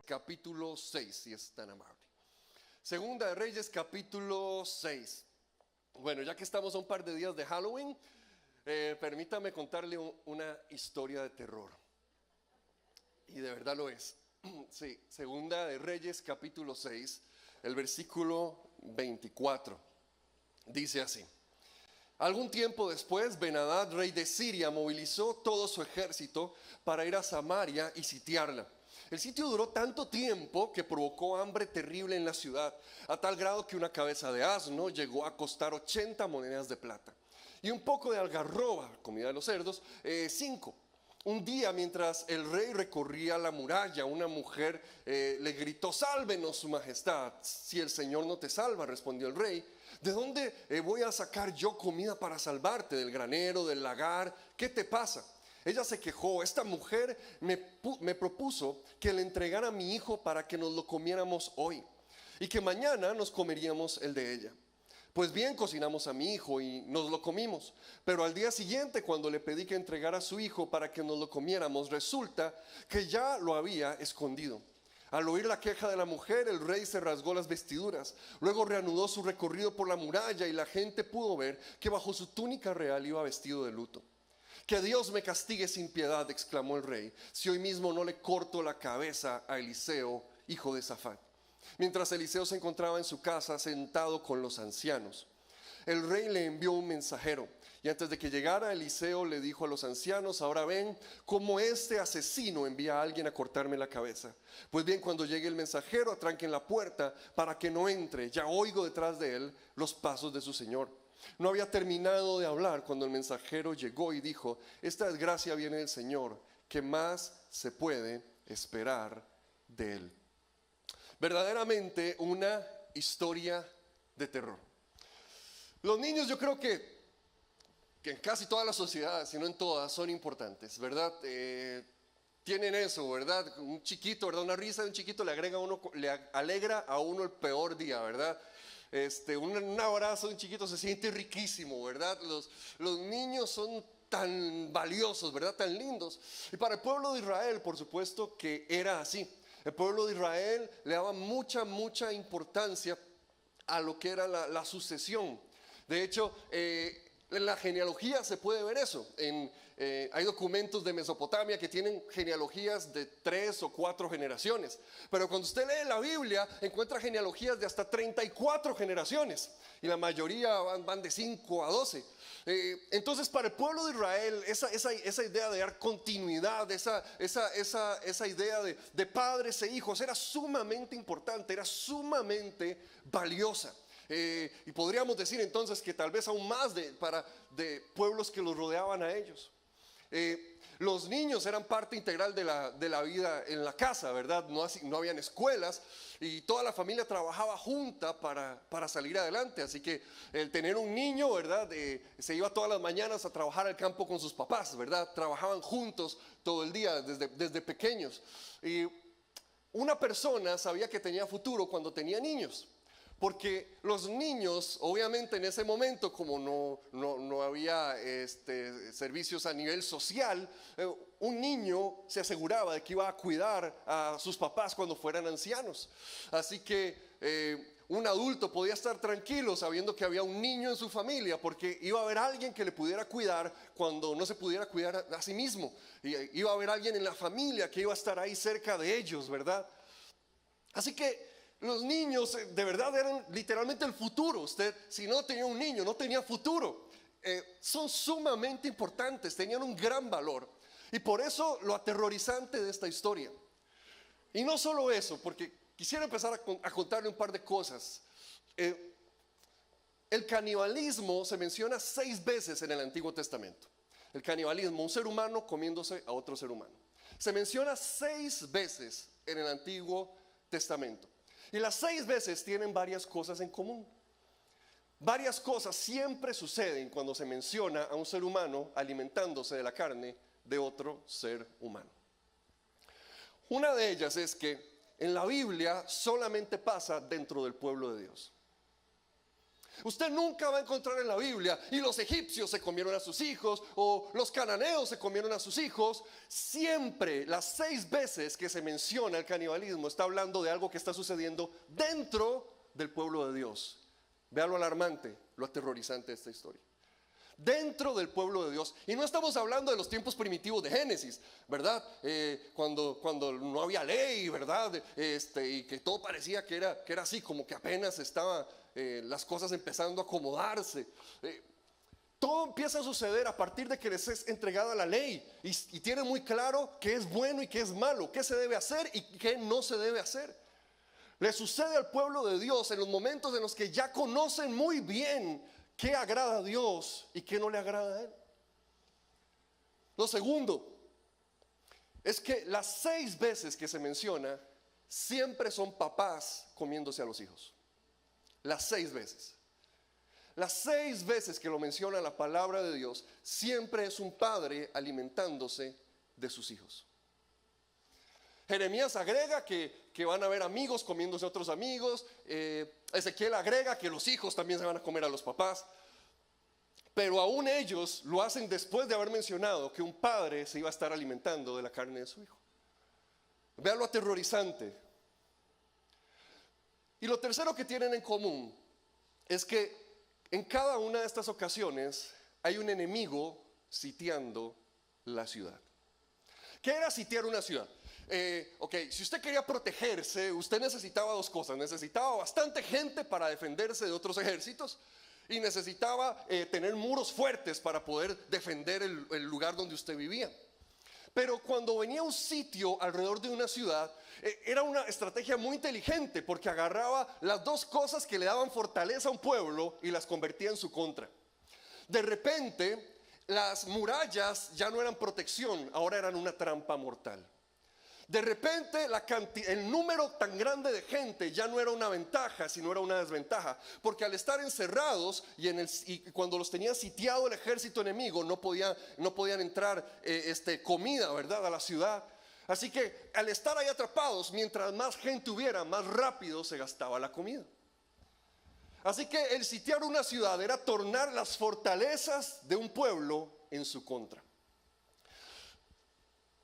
capítulo 6, si es tan amable. Segunda de Reyes, capítulo 6. Bueno, ya que estamos a un par de días de Halloween, permítame contarle una historia de terror. Y de verdad lo es. Sí, Segunda de Reyes, capítulo 6, el versículo 24. Dice así: algún tiempo después, Ben-Hadad, rey de Siria, movilizó todo su ejército para ir a Samaria y sitiarla. El sitio duró tanto tiempo que provocó hambre terrible en la ciudad, a tal grado que una cabeza de asno llegó a costar 80 monedas de plata. Y un poco de algarroba, comida de los cerdos, 5. Un día, mientras el rey recorría la muralla, una mujer le gritó: sálvenos, su majestad. Si el Señor no te salva, respondió el rey, ¿de dónde voy a sacar yo comida para salvarte? ¿Del granero, del lagar? ¿Qué te pasa? Ella se quejó: esta mujer me propuso que le entregara a mi hijo para que nos lo comiéramos hoy y que mañana nos comeríamos el de ella. Pues bien, cocinamos a mi hijo y nos lo comimos, pero al día siguiente, cuando le pedí que entregara a su hijo para que nos lo comiéramos, resulta que ya lo había escondido. Al oír la queja de la mujer, el rey se rasgó las vestiduras, luego reanudó su recorrido por la muralla y la gente pudo ver que bajo su túnica real iba vestido de luto. Que Dios me castigue sin piedad, exclamó el rey, si hoy mismo no le corto la cabeza a Eliseo, hijo de Safat. Mientras Eliseo se encontraba en su casa sentado con los ancianos, el rey le envió un mensajero, y antes de que llegara, Eliseo le dijo a los ancianos: ahora ven cómo este asesino envía a alguien a cortarme la cabeza. Pues bien, cuando llegue el mensajero, atranquen la puerta para que no entre, ya oigo detrás de él los pasos de su señor. No había terminado de hablar cuando el mensajero llegó y dijo: esta desgracia viene del Señor, ¿qué más se puede esperar de él? Verdaderamente una historia de terror. Los niños, yo creo que en casi todas las sociedades, si no en todas, son importantes, ¿verdad? Tienen eso, ¿verdad? Un chiquito, ¿verdad? Una risa de un chiquito le alegra a uno el peor día, ¿verdad? Un abrazo de un chiquito se siente riquísimo, ¿verdad? Los niños son tan valiosos, ¿verdad? Tan lindos. Y para el pueblo de Israel, por supuesto que era así. El pueblo de Israel le daba mucha importancia a lo que era la sucesión. De hecho, en la genealogía se puede ver eso. Hay documentos de Mesopotamia que tienen genealogías de 3 o 4 generaciones. Pero cuando usted lee la Biblia, encuentra genealogías de hasta 34 generaciones. Y la mayoría van de 5 a 12. Entonces, para el pueblo de Israel, esa idea de dar continuidad, esa idea de padres e hijos era sumamente importante, era sumamente valiosa. Y podríamos decir entonces que tal vez aún más de pueblos que los rodeaban a ellos. Los niños eran parte integral de la vida en la casa, ¿verdad? No habían escuelas y toda la familia trabajaba junta para salir adelante. Así que el tener un niño, ¿verdad? Se iba todas las mañanas a trabajar al campo con sus papás, ¿verdad? Trabajaban juntos todo el día desde pequeños. Y una persona sabía que tenía futuro cuando tenía niños. Porque los niños, obviamente en ese momento, como no había servicios a nivel social, un niño se aseguraba de que iba a cuidar a sus papás cuando fueran ancianos. Así que un adulto podía estar tranquilo sabiendo que había un niño en su familia, porque iba a haber alguien que le pudiera cuidar cuando no se pudiera cuidar a sí mismo. Y iba a haber alguien en la familia que iba a estar ahí cerca de ellos, ¿verdad? Así que los niños de verdad eran literalmente el futuro. Usted, si no tenía un niño, no tenía futuro. Son sumamente importantes, tenían un gran valor. Y por eso lo aterrorizante de esta historia. Y no solo eso, porque quisiera empezar a contarle un par de cosas. El canibalismo se menciona 6 veces en el Antiguo Testamento. El canibalismo, un ser humano comiéndose a otro ser humano. Se menciona 6 veces en el Antiguo Testamento. Y las 6 veces tienen varias cosas en común. Varias cosas siempre suceden cuando se menciona a un ser humano alimentándose de la carne de otro ser humano. Una de ellas es que en la Biblia solamente pasa dentro del pueblo de Dios. Usted nunca va a encontrar en la Biblia, y los egipcios se comieron a sus hijos, o los cananeos se comieron a sus hijos. Siempre, las 6 veces que se menciona el canibalismo, está hablando de algo que está sucediendo dentro del pueblo de Dios. Vea lo alarmante, lo aterrorizante de esta historia. Dentro del pueblo de Dios. Y no estamos hablando de los tiempos primitivos de Génesis, ¿verdad? Cuando no había ley, ¿verdad? Y que todo parecía que era así, como que apenas estaban las cosas empezando a acomodarse. Todo empieza a suceder a partir de que les es entregada la ley y tienen muy claro qué es bueno y qué es malo, qué se debe hacer y qué no se debe hacer. Le sucede al pueblo de Dios en los momentos en los que ya conocen muy bien qué agrada a Dios y qué no le agrada a Él. Lo segundo es que las 6 veces que se menciona, siempre son papás comiéndose a los hijos. Las 6 veces. Las 6 veces que lo menciona la palabra de Dios, siempre es un padre alimentándose de sus hijos. Jeremías agrega que van a haber amigos comiéndose a otros amigos. Ezequiel agrega que los hijos también se van a comer a los papás. Pero aún ellos lo hacen después de haber mencionado que un padre se iba a estar alimentando de la carne de su hijo. Vean lo aterrorizante. Y lo tercero que tienen en común es que en cada una de estas ocasiones hay un enemigo sitiando la ciudad. ¿Qué era sitiar una ciudad? Si usted quería protegerse, usted necesitaba 2 cosas. Necesitaba bastante gente para defenderse de otros ejércitos, y necesitaba tener muros fuertes para poder defender el lugar donde usted vivía. Pero cuando venía un sitio alrededor de una ciudad, era una estrategia muy inteligente, porque agarraba las 2 cosas que le daban fortaleza a un pueblo y las convertía en su contra. De repente, las murallas ya no eran protección, ahora eran una trampa mortal. De repente el número tan grande de gente ya no era una ventaja, sino era una desventaja, porque al estar encerrados y cuando los tenía sitiado el ejército enemigo, no podían entrar comida, ¿verdad?, a la ciudad. Así que al estar ahí atrapados, mientras más gente hubiera, más rápido se gastaba la comida. Así que el sitiar una ciudad era tornar las fortalezas de un pueblo en su contra.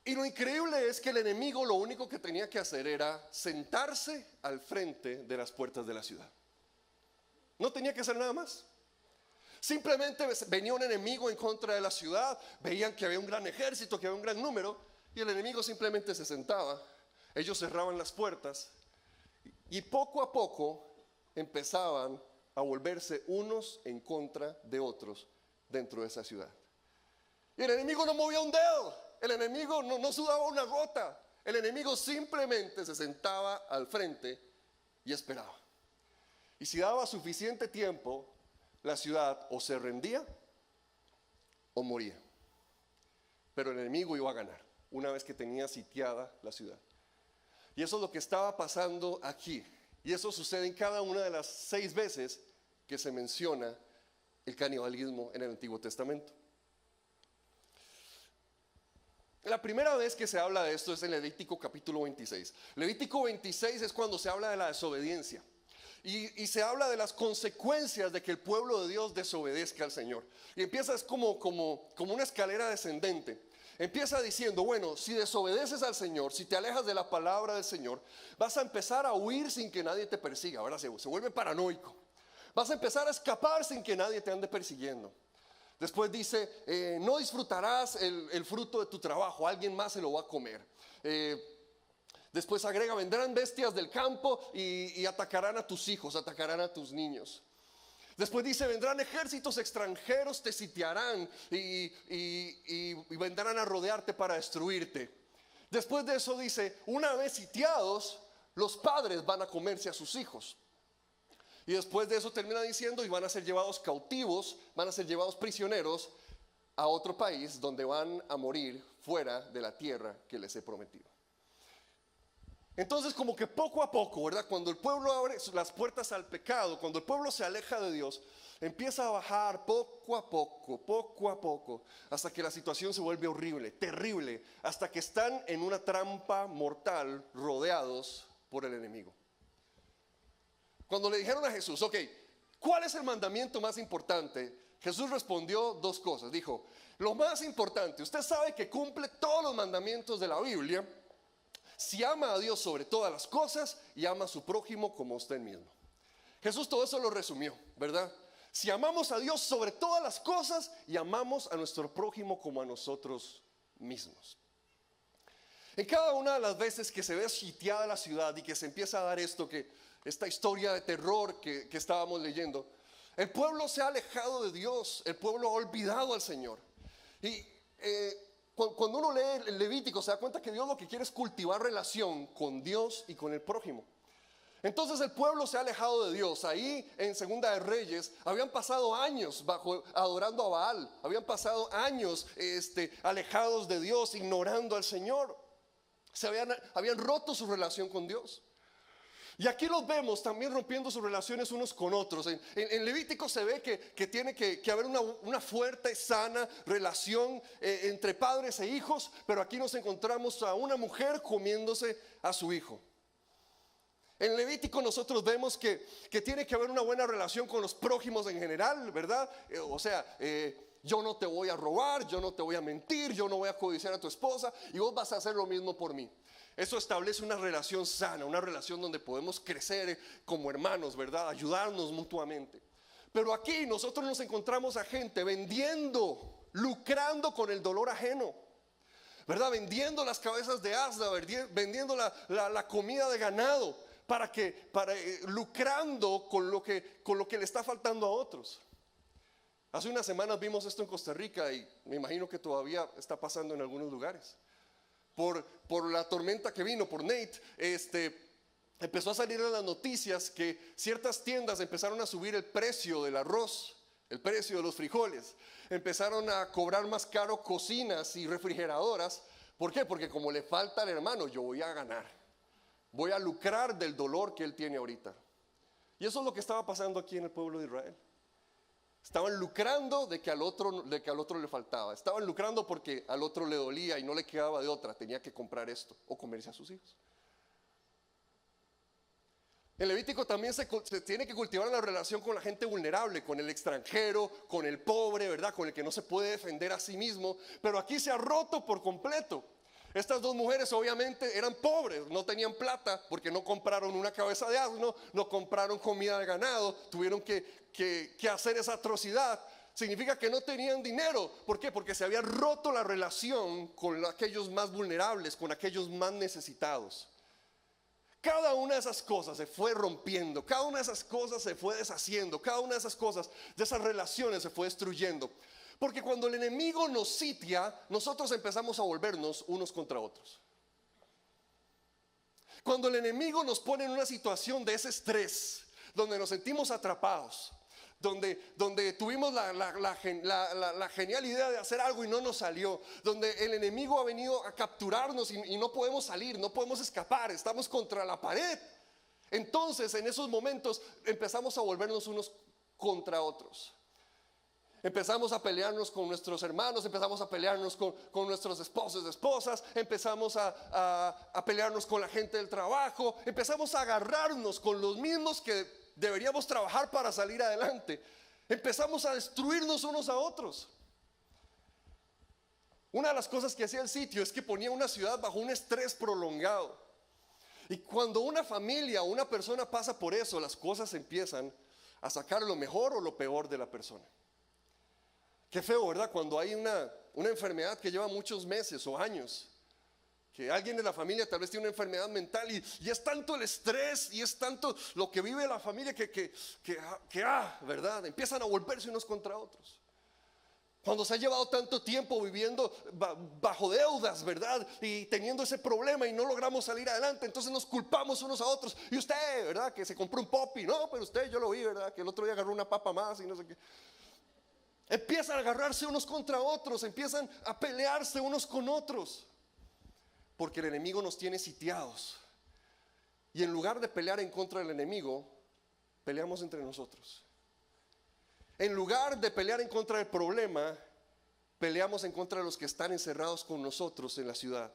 Y lo increíble es que el enemigo lo único que tenía que hacer era sentarse al frente de las puertas de la ciudad. No tenía que hacer nada más. Simplemente venía un enemigo en contra de la ciudad, veían que había un gran ejército, que había un gran número, y el enemigo simplemente se sentaba. Ellos cerraban las puertas y poco a poco empezaban a volverse unos en contra de otros dentro de esa ciudad. Y el enemigo no movía un dedo. El enemigo no sudaba una gota. El enemigo simplemente se sentaba al frente y esperaba. Y si daba suficiente tiempo, la ciudad o se rendía o moría. Pero el enemigo iba a ganar una vez que tenía sitiada la ciudad. Y eso es lo que estaba pasando aquí. Y eso sucede en cada una de las 6 veces que se menciona el canibalismo en el Antiguo Testamento. La primera vez que se habla de esto es en Levítico capítulo 26. Levítico 26 es cuando se habla de la desobediencia. Y se habla de las consecuencias de que el pueblo de Dios desobedezca al Señor. Y empieza, es como una escalera descendente. Empieza diciendo, bueno, si desobedeces al Señor, si te alejas de la palabra del Señor, vas a empezar a huir sin que nadie te persiga. Ahora se vuelve paranoico. Vas a empezar a escapar sin que nadie te ande persiguiendo. Después dice, no disfrutarás el fruto de tu trabajo, alguien más se lo va a comer. Después agrega, vendrán bestias del campo y atacarán a tus hijos, atacarán a tus niños. Después dice, vendrán ejércitos extranjeros, te sitiarán y vendrán a rodearte para destruirte. Después de eso dice, una vez sitiados, los padres van a comerse a sus hijos. Y después de eso termina diciendo, y van a ser llevados cautivos, van a ser llevados prisioneros a otro país donde van a morir fuera de la tierra que les he prometido. Entonces, como que poco a poco, ¿verdad? Cuando el pueblo abre las puertas al pecado, cuando el pueblo se aleja de Dios, empieza a bajar poco a poco, hasta que la situación se vuelve horrible, terrible, hasta que están en una trampa mortal rodeados por el enemigo. Cuando le dijeron a Jesús, ok, ¿Cuál es el mandamiento más importante? Jesús respondió dos cosas. Dijo, lo más importante, usted sabe que cumple todos los mandamientos de la Biblia si ama a Dios sobre todas las cosas y ama a su prójimo como a usted mismo. Jesús todo eso lo resumió, ¿verdad? Si amamos a Dios sobre todas las cosas y amamos a nuestro prójimo como a nosotros mismos. En cada una de las veces que se ve sitiada la ciudad y que se empieza a dar esta historia de terror que estábamos leyendo, el pueblo se ha alejado de Dios, el pueblo ha olvidado al Señor. Y cuando uno lee el Levítico se da cuenta que Dios lo que quiere es cultivar relación con Dios y con el prójimo. Entonces el pueblo se ha alejado de Dios. Ahí en Segunda de Reyes habían pasado años adorando a Baal. Habían pasado años alejados de Dios, ignorando al Señor. Habían roto su relación con Dios. Y aquí los vemos también rompiendo sus relaciones unos con otros. En Levítico se ve que tiene que haber una fuerte, sana relación entre padres e hijos. Pero aquí nos encontramos a una mujer comiéndose a su hijo. En Levítico nosotros vemos que tiene que haber una buena relación con los prójimos en general, ¿verdad? Yo no te voy a robar, yo no te voy a mentir, yo no voy a codiciar a tu esposa y vos vas a hacer lo mismo por mí. Eso establece una relación sana, una relación donde podemos crecer como hermanos, ¿verdad? Ayudarnos mutuamente. Pero aquí nosotros nos encontramos a gente vendiendo, lucrando con el dolor ajeno, ¿verdad? Vendiendo las cabezas de asna, vendiendo la comida de ganado, lucrando con lo que le está faltando a otros. Hace unas semanas vimos esto en Costa Rica y me imagino que todavía está pasando en algunos lugares. Por la tormenta que vino, por Nate, empezó a salir en las noticias que ciertas tiendas empezaron a subir el precio del arroz, el precio de los frijoles. Empezaron a cobrar más caro cocinas y refrigeradoras. ¿Por qué? Porque como le falta al hermano, yo voy a ganar. Voy a lucrar del dolor que él tiene ahorita. Y eso es lo que estaba pasando aquí en el pueblo de Israel. Estaban lucrando de que al otro le faltaba. Estaban lucrando porque al otro le dolía y no le quedaba de otra. Tenía que comprar esto o comerse a sus hijos. En Levítico también se tiene que cultivar la relación con la gente vulnerable, con el extranjero, con el pobre, ¿verdad? Con el que no se puede defender a sí mismo. Pero aquí se ha roto por completo. Estas dos mujeres obviamente eran pobres, no tenían plata porque no compraron una cabeza de asno, no compraron comida de ganado, tuvieron que hacer esa atrocidad. Significa que no tenían dinero. ¿Por qué? Porque se había roto la relación con aquellos más vulnerables, con aquellos más necesitados. Cada una de esas cosas se fue rompiendo, cada una de esas cosas se fue deshaciendo, cada una de esas cosas, de esas relaciones se fue destruyendo. Porque cuando el enemigo nos sitia, nosotros empezamos a volvernos unos contra otros. Cuando el enemigo nos pone en una situación de ese estrés, donde nos sentimos atrapados, donde tuvimos la genial idea de hacer algo y no nos salió, donde el enemigo ha venido a capturarnos y no podemos salir, no podemos escapar, estamos contra la pared. Entonces en esos momentos empezamos a volvernos unos contra otros. Empezamos a pelearnos con nuestros hermanos, empezamos a pelearnos con nuestros esposos, esposas, empezamos a pelearnos con la gente del trabajo, empezamos a agarrarnos con los mismos que deberíamos trabajar para salir adelante. Empezamos a destruirnos unos a otros. Una de las cosas que hacía el sitio es que ponía una ciudad bajo un estrés prolongado. Y cuando una familia o una persona pasa por eso, las cosas empiezan a sacar lo mejor o lo peor de la persona. Qué feo, ¿verdad? Cuando hay una enfermedad que lleva muchos meses o años, que alguien de la familia tal vez tiene una enfermedad mental y es tanto el estrés y es tanto lo que vive la familia ¿verdad? Empiezan a volverse unos contra otros. Cuando se ha llevado tanto tiempo viviendo bajo deudas, ¿verdad? Y teniendo ese problema y no logramos salir adelante, entonces nos culpamos unos a otros. Y usted, ¿verdad? Que se compró un popi, no, pero usted, yo lo vi, ¿verdad? Que el otro día agarró una papa más y no sé qué. Empiezan a agarrarse unos contra otros, empiezan a pelearse unos con otros, porque el enemigo nos tiene sitiados. Y en lugar de pelear en contra del enemigo, peleamos entre nosotros. En lugar de pelear en contra del problema, peleamos en contra de los que están encerrados con nosotros en la ciudad.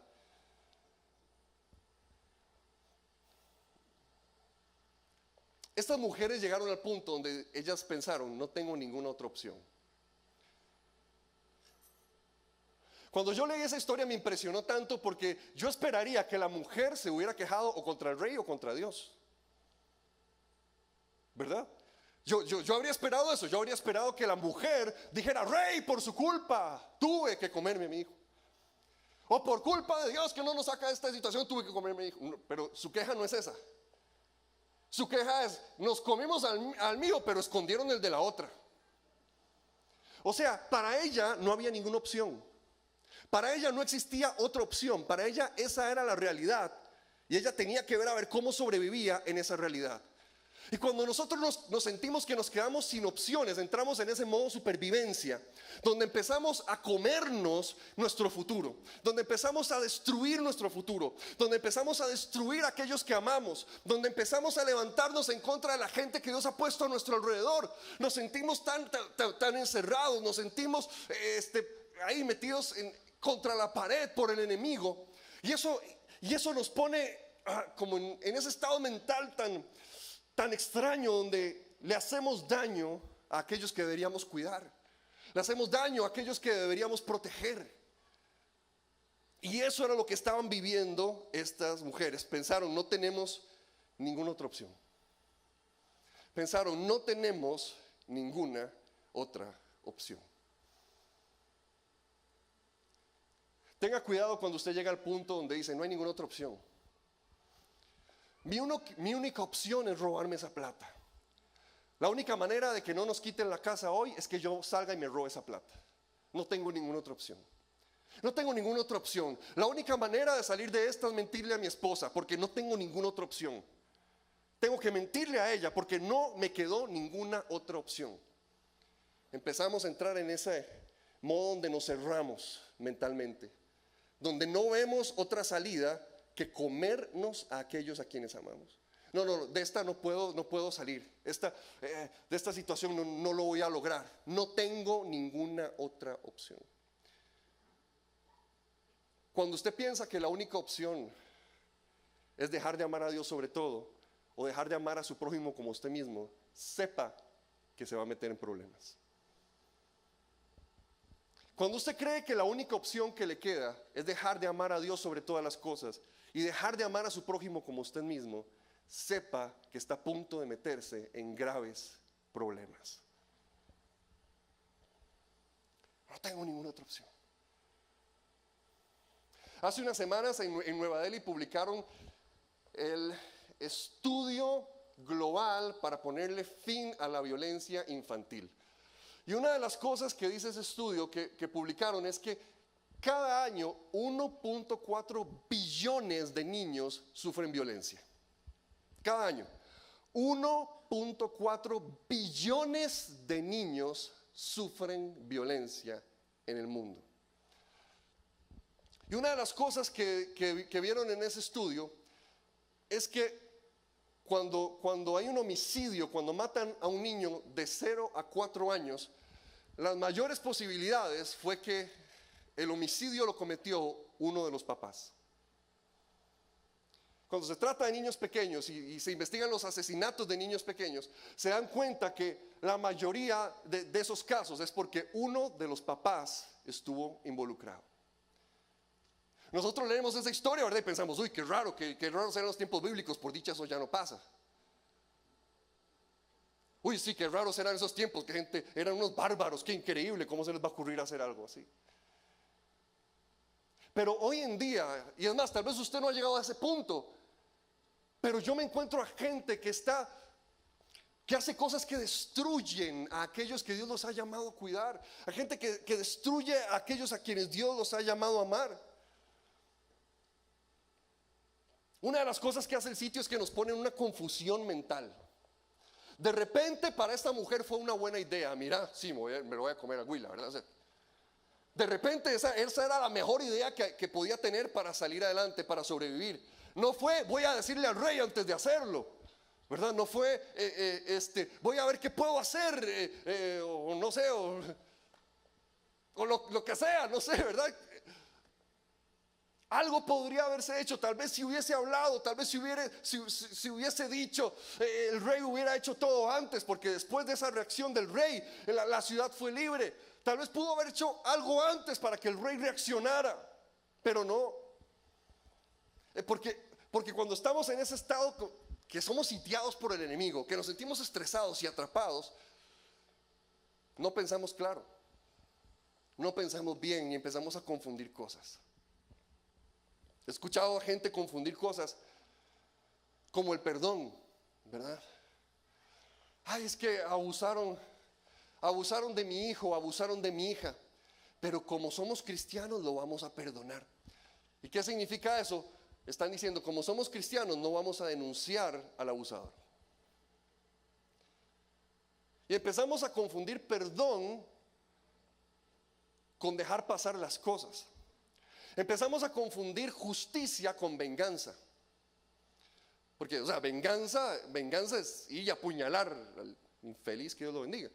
estas mujeres llegaron al punto donde ellas pensaron, no tengo ninguna otra opción. Cuando yo leí esa historia me impresionó tanto porque yo esperaría que la mujer se hubiera quejado o contra el rey o contra Dios, ¿verdad? Yo habría esperado eso. Yo habría esperado que la mujer dijera, rey, por su culpa tuve que comerme a mi hijo, o por culpa de Dios que no nos saca de esta situación tuve que comerme a mi hijo. No, pero su queja no es esa. Su queja es, nos comimos al mío, pero escondieron el de la otra. O sea, para ella no había ninguna opción. Para ella no existía otra opción. Para ella esa era la realidad, y ella tenía que ver a ver cómo sobrevivía en esa realidad. Y cuando nosotros nos sentimos que nos quedamos sin opciones, entramos en ese modo supervivencia, donde empezamos a comernos nuestro futuro, donde empezamos a destruir nuestro futuro, donde empezamos a destruir a aquellos que amamos, donde empezamos a levantarnos en contra de la gente que Dios ha puesto a nuestro alrededor. Nos sentimos tan encerrados, nos sentimos ahí metidos contra la pared por el enemigo. Y eso nos pone como en ese estado mental tan extraño, donde le hacemos daño a aquellos que deberíamos cuidar, le hacemos daño a aquellos que deberíamos proteger. Y eso era lo que estaban viviendo estas mujeres. Pensaron, no tenemos ninguna otra opción. Pensaron, no tenemos ninguna otra opción. Tenga cuidado cuando usted llega al punto donde dice, no hay ninguna otra opción. Mi única opción es robarme esa plata. La única manera de que no nos quiten la casa hoy es que yo salga y me robe esa plata. No tengo ninguna otra opción. No tengo ninguna otra opción. La única manera de salir de esta es mentirle a mi esposa, porque no tengo ninguna otra opción. Tengo que mentirle a ella porque no me quedó ninguna otra opción. Empezamos a entrar en ese modo donde nos cerramos mentalmente, donde no vemos otra salida que comernos a aquellos a quienes amamos. No, de esta no puedo salir. De esta situación no lo voy a lograr. No tengo ninguna otra opción. Cuando usted piensa que la única opción es dejar de amar a Dios sobre todo, o dejar de amar a su prójimo como usted mismo, sepa que se va a meter en problemas. Cuando usted cree que la única opción que le queda es dejar de amar a Dios sobre todas las cosas y dejar de amar a su prójimo como usted mismo, sepa que está a punto de meterse en graves problemas. No tengo ninguna otra opción. Hace unas semanas en Nueva Delhi publicaron el estudio global para ponerle fin a la violencia infantil. Y una de las cosas que dice ese estudio que publicaron es que cada año 1.4 billones de niños sufren violencia. Cada año 1.4 billones de niños sufren violencia en el mundo. Y una de las cosas que vieron en ese estudio es que cuando hay un homicidio, cuando matan a un niño de 0 a 4 años, las mayores posibilidades fue que el homicidio lo cometió uno de los papás. Cuando se trata de niños pequeños y se investigan los asesinatos de niños pequeños, se dan cuenta que la mayoría de esos casos es porque uno de los papás estuvo involucrado. Nosotros leemos esa historia, ¿verdad? Y pensamos, uy, qué raro, qué raros eran los tiempos bíblicos, por dicha eso ya no pasa. Uy, sí, qué raros eran esos tiempos, que gente, eran unos bárbaros, qué increíble, ¿cómo se les va a ocurrir hacer algo así? Pero hoy en día, y es más, tal vez usted no ha llegado a ese punto, pero yo me encuentro a gente que hace cosas que destruyen a aquellos que Dios los ha llamado a cuidar, a gente que destruye a aquellos a quienes Dios los ha llamado a amar. Una de las cosas que hace el sitio es que nos pone en una confusión mental. De repente para esta mujer fue una buena idea. Mira, sí, me lo voy a comer a Huila, ¿verdad? O sea, de repente esa era la mejor idea que podía tener para salir adelante, para sobrevivir. No fue, voy a decirle al rey antes de hacerlo, ¿verdad? No fue, voy a ver qué puedo hacer, o no sé, o lo que sea, no sé, ¿verdad? Algo podría haberse hecho, tal vez si hubiese hablado, tal vez si hubiese dicho, el rey hubiera hecho todo antes, porque después de esa reacción del rey, la ciudad fue libre. Tal vez pudo haber hecho algo antes para que el rey reaccionara, pero no. Porque cuando estamos en ese estado que somos sitiados por el enemigo, que nos sentimos estresados y atrapados, no pensamos claro, no pensamos bien y empezamos a confundir cosas. He escuchado a gente confundir cosas como el perdón, ¿verdad? Ay, es que abusaron de mi hijo, abusaron de mi hija, pero como somos cristianos lo vamos a perdonar. ¿Y qué significa eso? Están diciendo, como somos cristianos no vamos a denunciar al abusador. Y empezamos a confundir perdón con dejar pasar las cosas. Empezamos a confundir justicia con venganza. Porque, o sea, venganza es ir y apuñalar al infeliz, que Dios lo bendiga,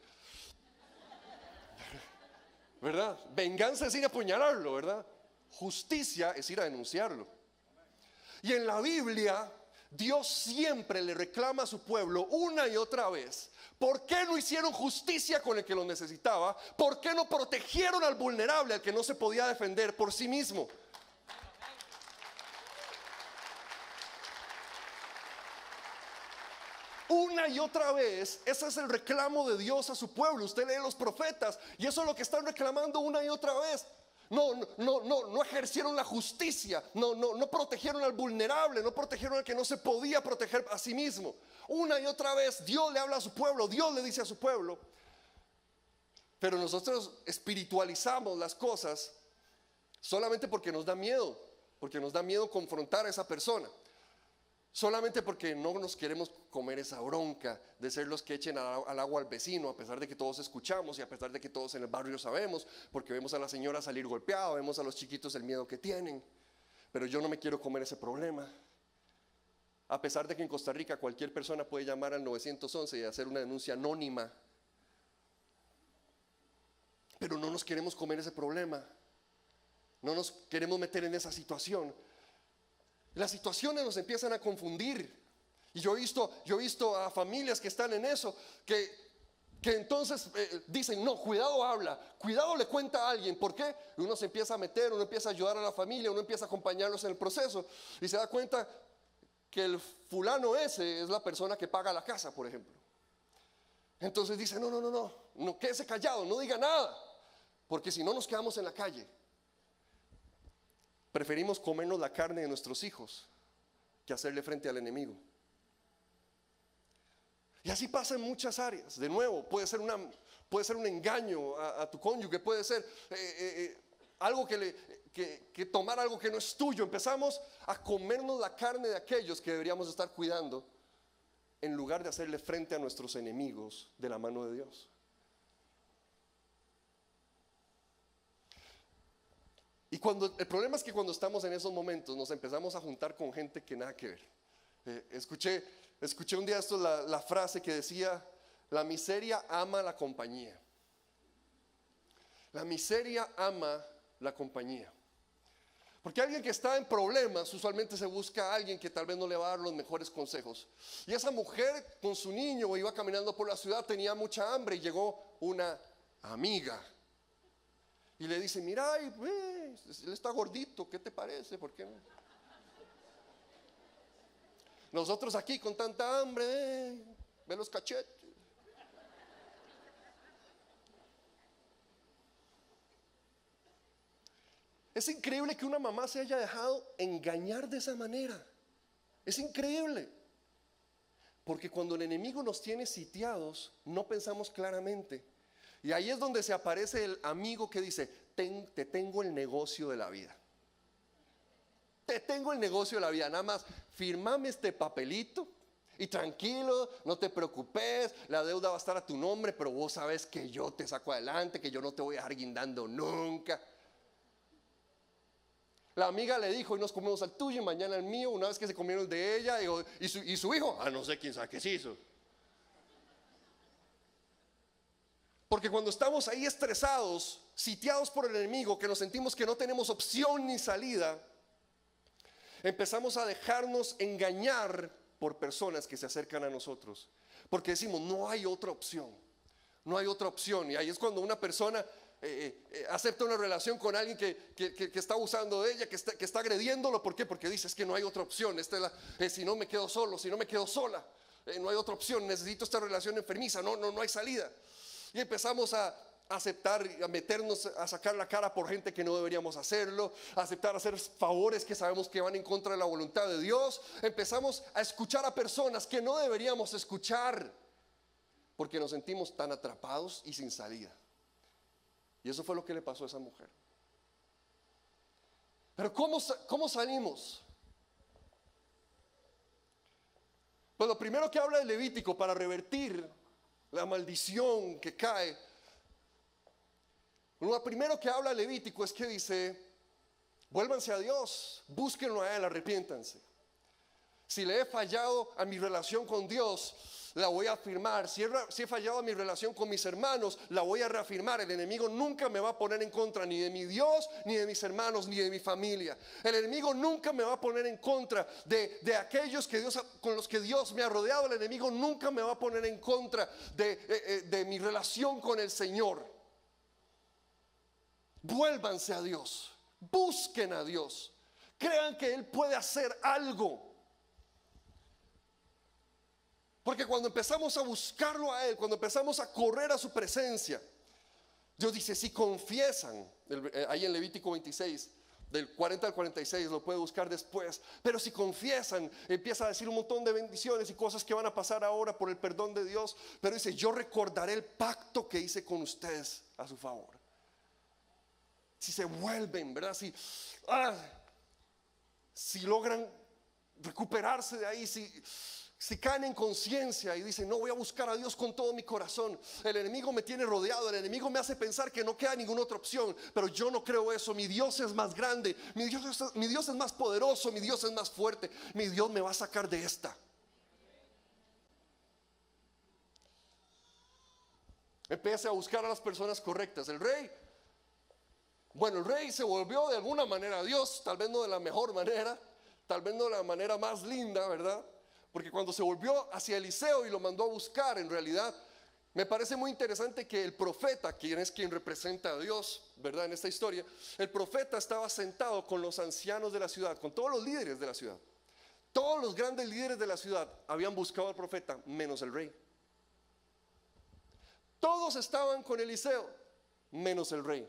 ¿verdad? Venganza es ir a apuñalarlo, ¿verdad? Justicia es ir a denunciarlo. Y en la Biblia, Dios siempre le reclama a su pueblo una y otra vez: ¿por qué no hicieron justicia con el que lo necesitaba? ¿Por qué no protegieron al vulnerable, al que no se podía defender por sí mismo? Una y otra vez, ese es el reclamo de Dios a su pueblo. Usted lee los profetas y eso es lo que están reclamando una y otra vez. No ejercieron la justicia, no protegieron al vulnerable, no protegieron al que no se podía proteger a sí mismo. Una y otra vez Dios le habla a su pueblo, Dios le dice a su pueblo. Pero nosotros espiritualizamos las cosas solamente porque nos da miedo confrontar a esa persona. Solamente porque no nos queremos comer esa bronca de ser los que echen al agua al vecino, a pesar de que todos escuchamos y a pesar de que todos en el barrio sabemos, porque vemos a la señora salir golpeada, vemos a los chiquitos el miedo que tienen. Pero yo no me quiero comer ese problema. A pesar de que en Costa Rica cualquier persona puede llamar al 911 y hacer una denuncia anónima. Pero no nos queremos comer ese problema. No nos queremos meter en esa situación. Las situaciones nos empiezan a confundir. Y yo he visto a familias que están en eso, que entonces dicen, no, cuidado habla, cuidado le cuenta a alguien. ¿Por qué? Uno se empieza a meter, uno empieza a ayudar a la familia, uno empieza a acompañarlos en el proceso y se da cuenta que el fulano ese es la persona que paga la casa, por ejemplo. Entonces dice, no, quédese callado, no diga nada, porque si no nos quedamos en la calle. Preferimos comernos la carne de nuestros hijos que hacerle frente al enemigo. Y así pasa en muchas áreas. De nuevo, puede ser un engaño a tu cónyuge, puede ser algo que tomar algo que no es tuyo. Empezamos a comernos la carne de aquellos que deberíamos estar cuidando, en lugar de hacerle frente a nuestros enemigos de la mano de Dios. Y el problema es que cuando estamos en esos momentos nos empezamos a juntar con gente que nada que ver. Escuché un día esto, la frase que decía: la miseria ama la compañía. La miseria ama la compañía. Porque alguien que está en problemas usualmente se busca a alguien que tal vez no le va a dar los mejores consejos. Y esa mujer con su niño iba caminando por la ciudad, tenía mucha hambre y llegó una amiga. Y le dice, mira, él está gordito, ¿qué te parece? ¿Por qué no? Nosotros aquí con tanta hambre, ve los cachetes. Es increíble que una mamá se haya dejado engañar de esa manera. Es increíble. Porque cuando el enemigo nos tiene sitiados, no pensamos claramente. Y ahí es donde se aparece el amigo que dice, te tengo el negocio de la vida. Te tengo el negocio de la vida, nada más firmame este papelito y tranquilo, no te preocupes, la deuda va a estar a tu nombre, pero vos sabes que yo te saco adelante, que yo no te voy a dejar guindando nunca. La amiga le dijo, hoy nos comemos al tuyo y mañana el mío. Una vez que se comieron el de ella, y su hijo, no sé quién sabe qué se hizo. Porque cuando estamos ahí estresados, sitiados por el enemigo, que nos sentimos que no tenemos opción ni salida, empezamos a dejarnos engañar por personas que se acercan a nosotros, porque decimos, no hay otra opción, no hay otra opción. Y ahí es cuando una persona acepta una relación con alguien que está abusando de ella, que está agrediéndolo. ¿Por qué? Porque dice, es que no hay otra opción. Si no me quedo solo, si no me quedo sola, no hay otra opción, necesito esta relación enfermiza, no hay salida. Y empezamos a aceptar, a meternos, a sacar la cara por gente que no deberíamos hacerlo, a aceptar hacer favores que sabemos que van en contra de la voluntad de Dios. Empezamos a escuchar a personas que no deberíamos escuchar, porque nos sentimos tan atrapados y sin salida. Y eso fue lo que le pasó a esa mujer. Pero ¿cómo salimos? Pues lo primero que habla el Levítico para revertir la maldición que cae, lo primero que habla el Levítico es que dice, vuélvanse a Dios, búsquenlo a Él, arrepiéntanse. Si le he fallado a mi relación con Dios, la voy a afirmar. Si he fallado a mi relación con mis hermanos, la voy a reafirmar. El enemigo nunca me va a poner en contra ni de mi Dios, ni de mis hermanos, ni de mi familia. El enemigo nunca me va a poner en contra de aquellos con los que Dios me ha rodeado. El enemigo nunca me va a poner en contra de mi relación con el Señor. Vuélvanse a Dios, busquen a Dios, crean que Él puede hacer algo. Porque cuando empezamos a buscarlo a Él, cuando empezamos a correr a su presencia, Dios dice, si confiesan, ahí en Levítico 26, del 40 al 46, lo puede buscar después, pero si confiesan, empieza a decir un montón de bendiciones y cosas que van a pasar ahora por el perdón de Dios, pero dice, yo recordaré el pacto que hice con ustedes a su favor. Si se vuelven, ¿verdad? Si logran recuperarse de ahí, si caen en conciencia y dicen, no, voy a buscar a Dios con todo mi corazón. El enemigo me tiene rodeado, el enemigo me hace pensar que no queda ninguna otra opción, pero yo no creo eso. Mi Dios es más grande, mi Dios es más poderoso, mi Dios es más fuerte, mi Dios me va a sacar de esta. Empiece a buscar a las personas correctas. El rey se volvió de alguna manera a Dios, tal vez no de la mejor manera, tal vez no de la manera más linda, ¿verdad? Porque cuando se volvió hacia Eliseo y lo mandó a buscar, en realidad, me parece muy interesante que el profeta, quien es quien representa a Dios, ¿verdad? En esta historia, el profeta estaba sentado con los ancianos de la ciudad, con todos los líderes de la ciudad. Todos los grandes líderes de la ciudad habían buscado al profeta, menos el rey. Todos estaban con Eliseo, menos el rey.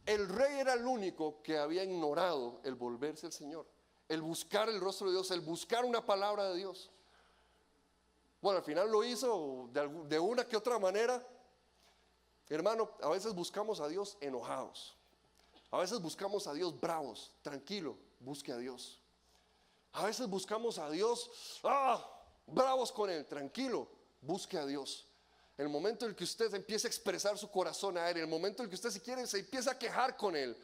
El rey era el único que había ignorado el volverse al Señor, el buscar el rostro de Dios, el buscar una palabra de Dios. Bueno, al final lo hizo de una que otra manera. Hermano, a veces buscamos a Dios enojados, a veces buscamos a Dios bravos. Tranquilo, busque a Dios. A veces buscamos a Dios bravos con Él. Tranquilo, busque a Dios. El momento en el que usted empiece a expresar su corazón a Él, el momento en el que usted, si quiere, se empieza a quejar con Él,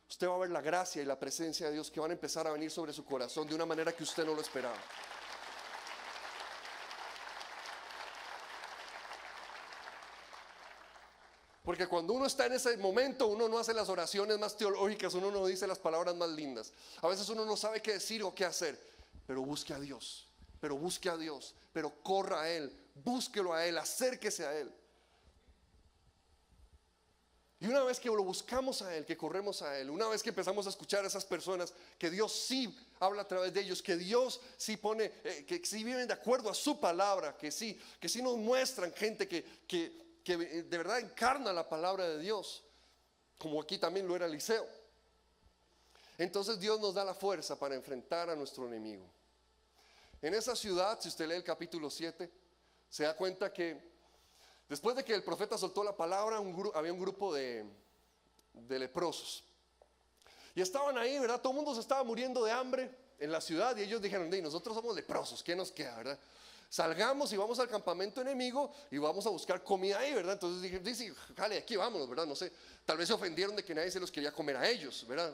usted va a ver la gracia y la presencia de Dios que van a empezar a venir sobre su corazón de una manera que usted no lo esperaba. Porque cuando uno está en ese momento, uno no hace las oraciones más teológicas, uno no dice las palabras más lindas. A veces uno no sabe qué decir o qué hacer, pero busque a Dios, pero corra a Él, búsquelo a Él, acérquese a Él. Y una vez que lo buscamos a Él, que corremos a Él, una vez que empezamos a escuchar a esas personas, que Dios sí habla a través de ellos, que Dios sí pone, que sí viven de acuerdo a su palabra, que sí nos muestran gente que de verdad encarna la palabra de Dios, como aquí también lo era Eliseo. Entonces Dios nos da la fuerza para enfrentar a nuestro enemigo. En esa ciudad, si usted lee el capítulo 7, se da cuenta que después de que el profeta soltó la palabra, había un grupo de leprosos. Y estaban ahí, ¿verdad? Todo el mundo se estaba muriendo de hambre en la ciudad. Y ellos dijeron, nosotros somos leprosos, ¿qué nos queda, verdad? Salgamos y vamos al campamento enemigo y vamos a buscar comida ahí, ¿verdad? Entonces dijeron, sí, jale, aquí vámonos, ¿verdad? No sé, tal vez se ofendieron de que nadie se los quería comer a ellos, ¿verdad?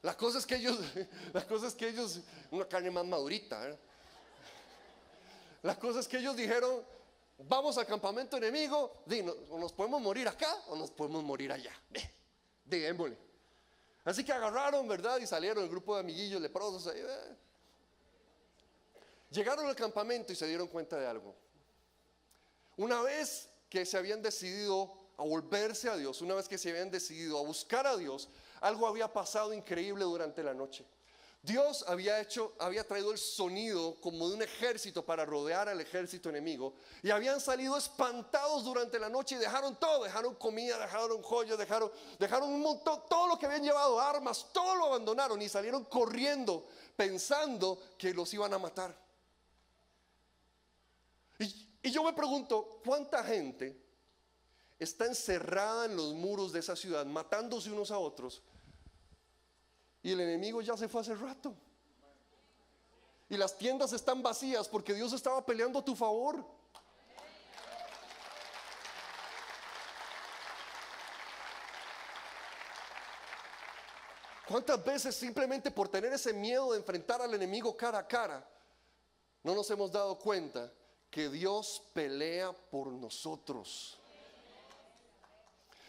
La cosa es que ellos, una carne más madurita, ¿verdad? La cosa es que ellos dijeron, vamos al campamento enemigo, o nos podemos morir acá o nos podemos morir allá. Démosle. Así que agarraron, ¿verdad? Y salieron el grupo de amiguillos leprosos ahí. Llegaron al campamento y se dieron cuenta de algo. Una vez que se habían decidido a volverse a Dios, una vez que se habían decidido a buscar a Dios, algo había pasado increíble durante la noche. Dios había traído el sonido como de un ejército para rodear al ejército enemigo, y habían salido espantados durante la noche y dejaron todo, dejaron comida, dejaron joyas, dejaron un montón, todo lo que habían llevado, armas, todo lo abandonaron y salieron corriendo pensando que los iban a matar. Y yo me pregunto, ¿cuánta gente está encerrada en los muros de esa ciudad, matándose unos a otros? Y el enemigo ya se fue hace rato. Y las tiendas están vacías porque Dios estaba peleando a tu favor. ¿Cuántas veces simplemente por tener ese miedo de enfrentar al enemigo cara a cara, no nos hemos dado cuenta que Dios pelea por nosotros?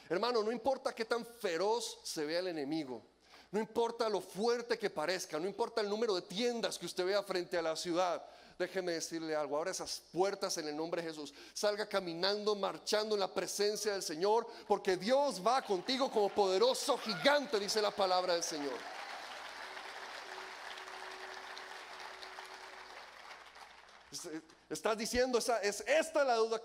Hermano, no importa qué tan feroz se vea el enemigo, no importa lo fuerte que parezca, no importa el número de tiendas que usted vea frente a la ciudad, déjeme decirle algo: abra esas puertas en el nombre de Jesús, salga caminando, marchando en la presencia del Señor, porque Dios va contigo como poderoso gigante, dice la palabra del Señor. Estás diciendo, esta la deuda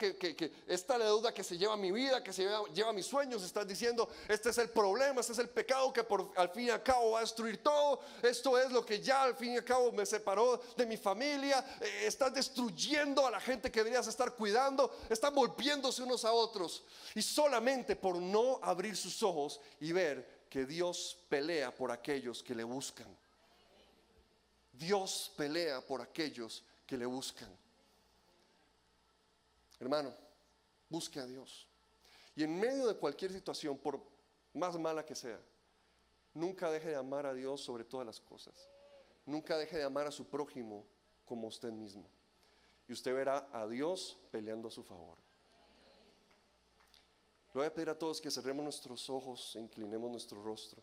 esta es la deuda que se lleva mi vida, que se lleva mis sueños. Estás diciendo, este es el problema, este es el pecado que al fin y al cabo va a destruir todo. Esto es lo que ya al fin y al cabo me separó de mi familia. Estás destruyendo a la gente que deberías estar cuidando. Están volviéndose unos a otros, y solamente por no abrir sus ojos y ver que Dios pelea por aquellos que le buscan. Dios pelea por aquellos que le buscan. Hermano, busque a Dios, y en medio de cualquier situación, por más mala que sea, nunca deje de amar a Dios sobre todas las cosas. Nunca deje de amar a su prójimo como usted mismo, y usted verá a Dios peleando a su favor. Le voy a pedir a todos que cerremos nuestros ojos e inclinemos nuestro rostro.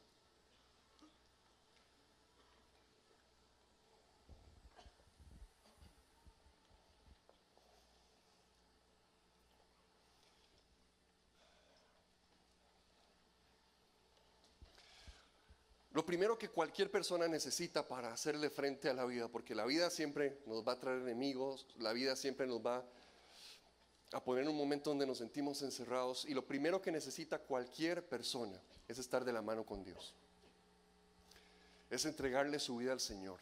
Lo primero que cualquier persona necesita para hacerle frente a la vida, porque la vida siempre nos va a traer enemigos, la vida siempre nos va a poner en un momento donde nos sentimos encerrados, y lo primero que necesita cualquier persona es estar de la mano con Dios, es entregarle su vida al Señor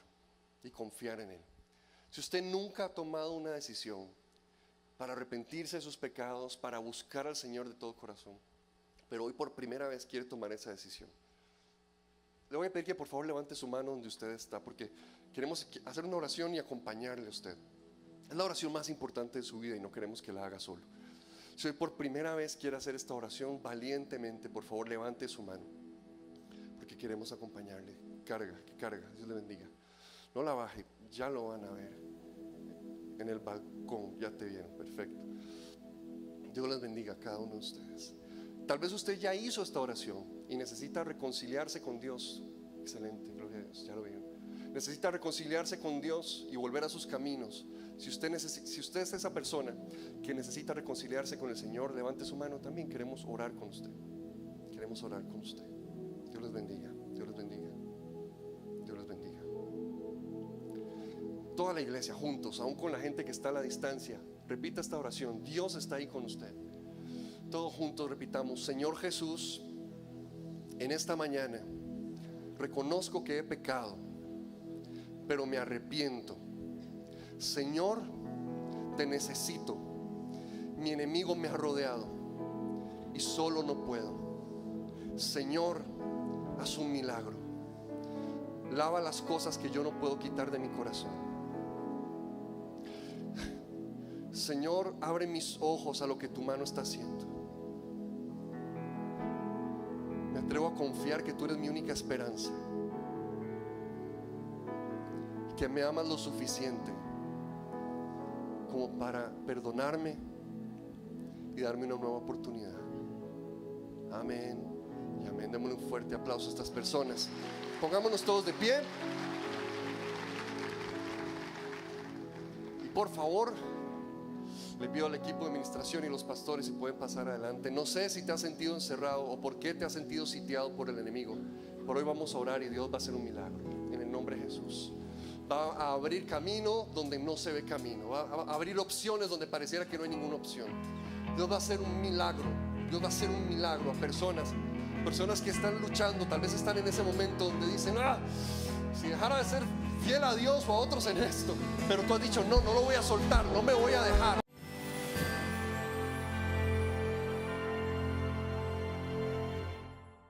y confiar en Él. Si usted nunca ha tomado una decisión para arrepentirse de sus pecados, para buscar al Señor de todo corazón, pero hoy por primera vez quiere tomar esa decisión, le voy a pedir que por favor levante su mano donde usted está, porque queremos hacer una oración y acompañarle a usted. Es la oración más importante de su vida y no queremos que la haga solo. Si hoy por primera vez quiere hacer esta oración valientemente, por favor levante su mano, porque queremos acompañarle. Carga, Dios le bendiga. No la baje, ya lo van a ver en el balcón, ya te vieron, perfecto. Dios les bendiga a cada uno de ustedes. Tal vez usted ya hizo esta oración y necesita reconciliarse con Dios. Excelente, gloria a Dios, ya lo vieron. Necesita reconciliarse con Dios y volver a sus caminos. Si usted es esa persona que necesita reconciliarse con el Señor, levante su mano también. Queremos orar con usted. Queremos orar con usted. Dios les bendiga, Dios les bendiga, Dios les bendiga. Toda la iglesia juntos, aún con la gente que está a la distancia, repita esta oración. Dios está ahí con usted. Todos juntos repitamos: Señor Jesús, en esta mañana reconozco que he pecado, pero me arrepiento. Señor, te necesito. Mi enemigo me ha rodeado y solo no puedo. Señor, haz un milagro. Lava las cosas que yo no puedo quitar de mi corazón. Señor, abre mis ojos a lo que tu mano está haciendo. Me atrevo a confiar que tú eres mi única esperanza, que me amas lo suficiente como para perdonarme y darme una nueva oportunidad. Amén y amén. Amén. Démosle un fuerte aplauso a estas personas. Pongámonos todos de pie. Y por favor, le pido al equipo de administración y los pastores si pueden pasar adelante. No sé si te has sentido encerrado o por qué te has sentido sitiado por el enemigo. Por hoy vamos a orar y Dios va a hacer un milagro en el nombre de Jesús. Va a abrir camino donde no se ve camino. Va a abrir opciones donde pareciera que no hay ninguna opción. Dios va a hacer un milagro. Dios va a hacer un milagro a personas que están luchando. Tal vez están en ese momento donde dicen: si dejara de ser fiel a Dios o a otros en esto. Pero tú has dicho: no lo voy a soltar, no me voy a dejar.